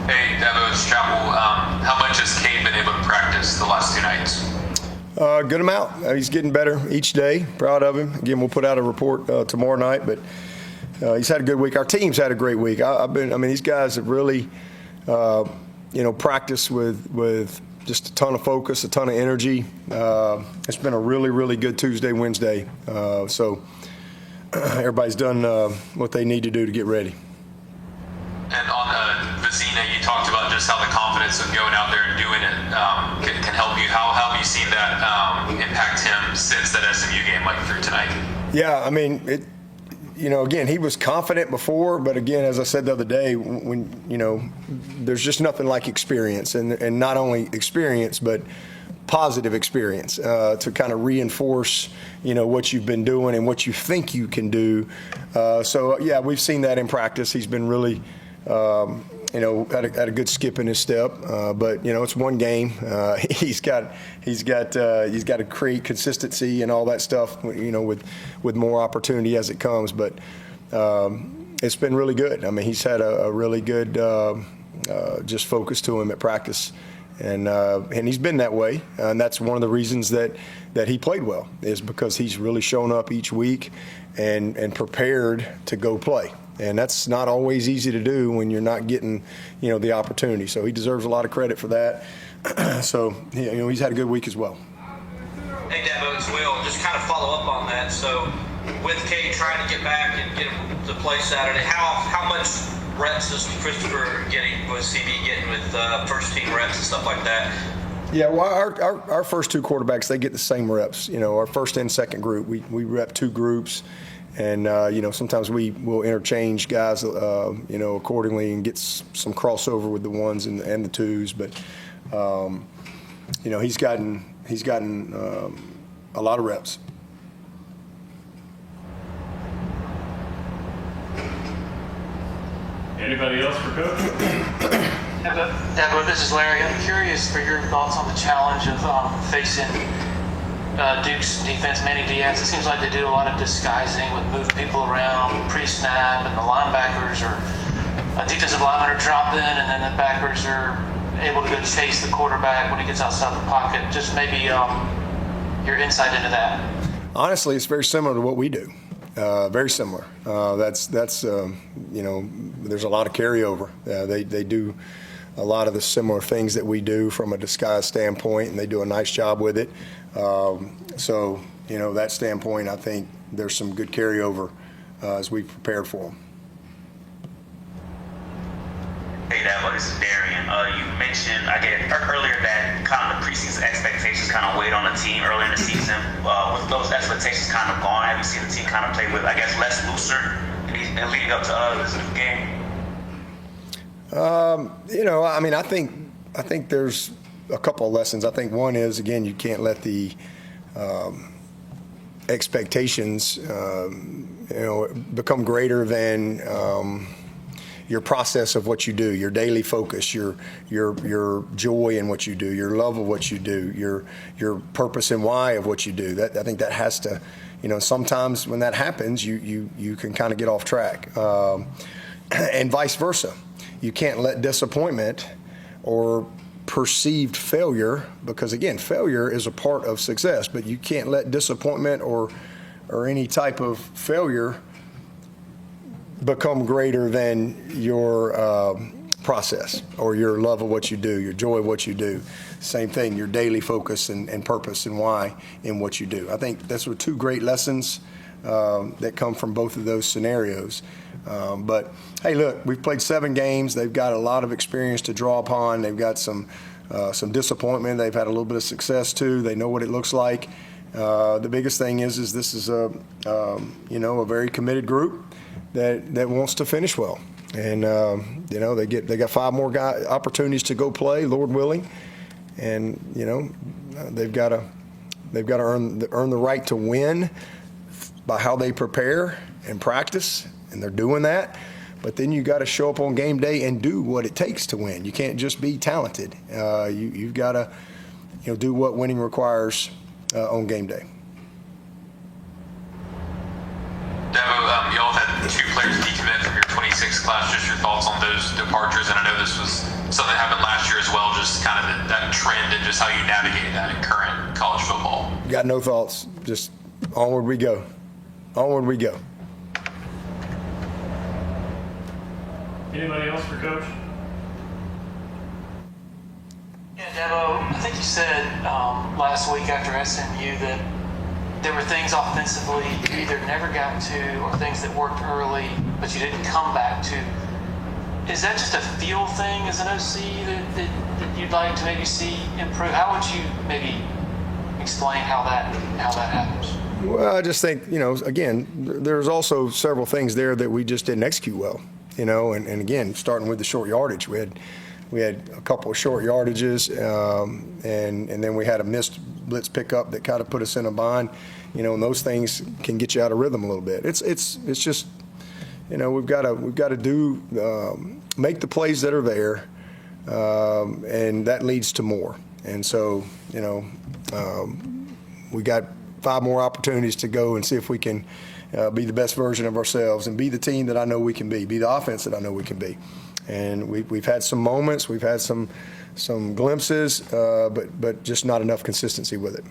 Hey, Dabo, it's Chapel. How much has Cade been able to practice the last 2 nights? Good amount. He's getting better each day. Proud of him. Again, we'll put out a report tomorrow night, but he's had a good week. Our team's had a great week. These guys have really, practiced with just a ton of focus, a ton of energy. It's been a really, really good Tuesday, Wednesday. So everybody's done what they need to do to get ready. And on Vizina, you talked about just how the confidence of going out there and doing it can help you. How have you seen that impact him since that SMU game, like through tonight? Yeah, again, he was confident before, but again, as I said the other day, when there's just nothing like experience, and not only experience, but positive experience to kind of reinforce, what you've been doing and what you think you can do. So yeah, we've seen that in practice. He's been really, had a good skip in his step. But it's one game. He's got to create consistency and all that stuff. With more opportunity as it comes. But it's been really good. He's had a really good just focus to him at practice. And he's been that way, and that's one of the reasons that he played well, is because he's really shown up each week and prepared to go play. And that's not always easy to do when you're not getting, the opportunity. So he deserves a lot of credit for that. So, he's had a good week as well. Hey, Dabo, it's Will. Just kind of follow up on that. So with Cade trying to get back and get him to play Saturday, how much reps is Christopher getting, with CB getting with first team reps and stuff like that? Yeah, well, our first two quarterbacks, they get the same reps. Our first and second group, we rep two groups. And, sometimes we will interchange guys, accordingly and get some crossover with the ones and the twos. But, he's gotten a lot of reps. Anybody else for Coach? Dabo, this is Larry. I'm curious for your thoughts on the challenge of facing Duke's defense, Manny Diaz. It seems like they do a lot of disguising with moving people around pre-snap, and the linebackers or defensive linemen are dropping, and then the backers are able to go chase the quarterback when he gets outside the pocket. Just maybe your insight into that. Honestly, it's very similar to what we do. Very similar. That's there's a lot of carryover. They do a lot of the similar things that we do from a disguise standpoint, and they do a nice job with it. So, that standpoint, I think there's some good carryover as we prepared for them. Hey, Dabo, this is Darian. You mentioned, earlier that kind of the preseason expectations kind of weighed on the team early in the season. With those expectations kind of gone, have you seen the team kind of play with, less looser and leading up to this new game? I think there's a couple of lessons. I think one is, again, you can't let the expectations, become greater than your process of what you do, your daily focus, your joy in what you do, your love of what you do, your purpose and why of what you do. I think that has to, sometimes when that happens, you can kind of get off track, and vice versa. You can't let disappointment or perceived failure, because again, failure is a part of success, but you can't let disappointment or any type of failure become greater than your process or your love of what you do, your joy of what you do. Same thing, your daily focus and purpose and why in what you do. I think that's two great lessons that come from both of those scenarios. But hey, look, we've played 7 games. They've got a lot of experience to draw upon. They've got some disappointment. They've had a little bit of success too. They know what it looks like. The biggest thing is this is a very committed group that wants to finish well, and they got 5 more opportunities to go play, Lord willing, and they've got to earn the right to win by how they prepare and practice, and they're doing that. But then you got to show up on game day and do what it takes to win. You can't just be talented. You've got to do what winning requires on game day. Dabo, you all had 2 players decommit from your 26 class, just your thoughts on those departures. And I know this was something that happened last year as well, just kind of that trend and just how you navigate that in current college football. Got no thoughts. Just onward we go. Onward we go. Anybody else for Coach? Yeah, Dabo, I think you said last week after SMU that there were things offensively you either never got to or things that worked early but you didn't come back to. Is that just a feel thing as an OC that you'd like to maybe see improve? How would you maybe explain how that happens? Well, I just think, again, there's also several things there that we just didn't execute well, and again, starting with the short yardage. We had a couple of short yardages, and then we had a missed blitz pickup that kind of put us in a bind, and those things can get you out of rhythm a little bit. It's just, we've got to do make the plays that are there, and that leads to more. And so, we got 5 more opportunities to go and see if we can be the best version of ourselves and be the team that I know we can be the offense that I know we can be. And we've had some moments, we've had some glimpses, but just not enough consistency with it.